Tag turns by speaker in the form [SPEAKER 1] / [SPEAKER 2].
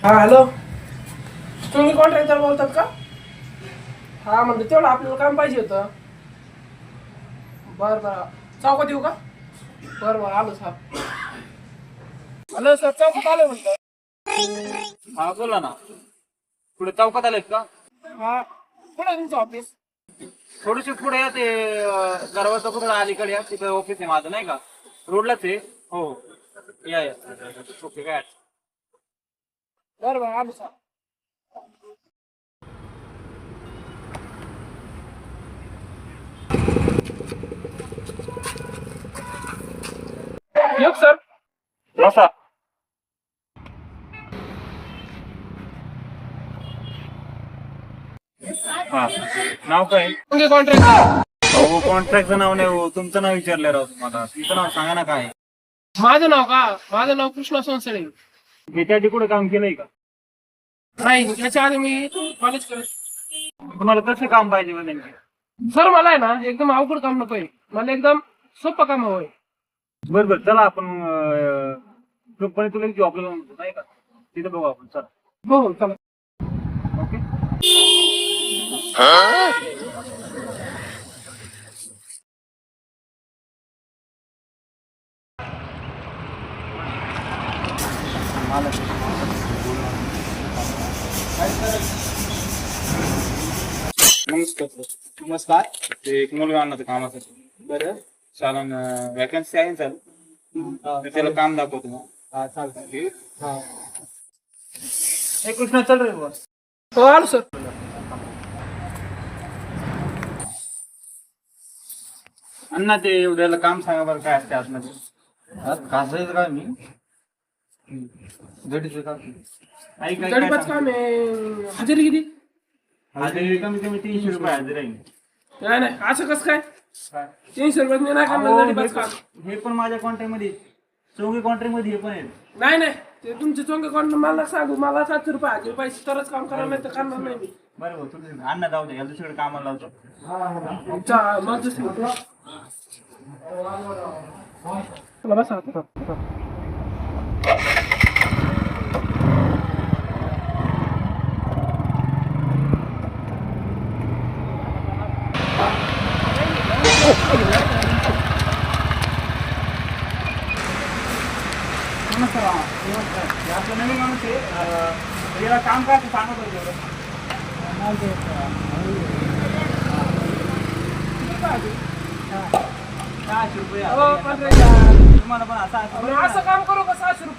[SPEAKER 1] हा हॅलो, तुम्ही कॉन्ट्रॅक्टर बोलतात का? हा म्हणजे तेवढं आपल्याला काम पाहिजे होतं. बरं बरं, चौकात येऊ का? बरं बरं, आलो साहेब. हॅलो सर, चौकात आलो म्हणतो.
[SPEAKER 2] हा बोला ना. पुढे चौकात आलेत का?
[SPEAKER 1] हा, कुठं आहे तुमचं ऑफिस?
[SPEAKER 2] थोडीशी पुढे या, ते दरवाजा पुढे अलीकडे या, तिथे ऑफिस आहे माझं नाही का, रोडलाच आहे. हो या या. ओके काय
[SPEAKER 1] बरं बरं, आलो साहेब. येऊ सर?
[SPEAKER 2] बसा. हा, नाव काय?
[SPEAKER 1] कॉन्ट्रॅक्टर.
[SPEAKER 2] हो, कॉन्ट्रॅक्टचं नाव नाही हो, तुमचं नाव विचारलं राव तुम्हाला. तुमचं नाव सांगा ना काय?
[SPEAKER 1] माझं नाव का? माझं नाव कृष्णा सोनसळे.
[SPEAKER 2] याच्या आधी कुठे काम केलंय का?
[SPEAKER 1] नाही, याच्या आधी मी कॉलेज करत.
[SPEAKER 2] तुम्हाला कसं काम पाहिजे बरं नेमके?
[SPEAKER 1] सर मला आहे ना एकदम अवघड काम नकोय, मला एकदम सोपं काम हवंय.
[SPEAKER 2] बरं बरं, चला आपण कंपनी तुला जॉबला म्हणतो नाही का, तिथे बघू आपण. चला.
[SPEAKER 1] हो हो, चला.
[SPEAKER 2] ओके.
[SPEAKER 3] नमस्कार.
[SPEAKER 2] ते एक मुलगा आणला कामासाठी.
[SPEAKER 3] बरं.
[SPEAKER 2] चालन, वॅकन्सी आहे ना चालू, तर त्याला काम दाखवतो मग.
[SPEAKER 3] हा चालतं. हा
[SPEAKER 2] हे कृष्णा चल रे बस.
[SPEAKER 1] हो, आलो सर.
[SPEAKER 2] अण्णा, ते एवढ्याला काम सांगा बरं, काय असते आतमध्ये.
[SPEAKER 3] कासायचं काय मी जडीचं का
[SPEAKER 2] ऐक ऐक,
[SPEAKER 1] गडीपाच
[SPEAKER 2] काय सांगतो.
[SPEAKER 1] काम आहे. हजेरी किती?
[SPEAKER 2] हजेरी कमी कमी 300 रुपये हजेरी आहे.
[SPEAKER 1] नाही नाही, असं कसं काय?
[SPEAKER 2] काय?
[SPEAKER 1] 300 रुपये नाही
[SPEAKER 2] अहो,
[SPEAKER 1] करणार गडीपाच काम.
[SPEAKER 2] हे पण माझ्या कॉन्ट्रॅक्ट मध्ये, चौघी कॉन्ट्रॅक्ट मध्ये हे पण आहे.
[SPEAKER 1] नाही नाही, ते तुमचे चोंगे कोण मला सांगू, मला 700 रुपये हजेरी पाहिजे तरच काम करणार, नाही तर करणार नाही मी.
[SPEAKER 2] बरोबर, तुम्ही अण्णा जाऊ दे, याला दुसरीकडे कामाला लावतो.
[SPEAKER 1] मग दुसरी. चला बसा आता.
[SPEAKER 2] नमस्कार. हे आपलं नवीन माणूस आहे, याला काम काय ते सांगत होतं एवढं.
[SPEAKER 1] किती पाहिजे?
[SPEAKER 2] 600 रुपये
[SPEAKER 1] हो,
[SPEAKER 2] हजेरी.
[SPEAKER 1] 15,000.
[SPEAKER 2] तुम्हाला पण असं
[SPEAKER 1] असं काम करू का 600 रुपये?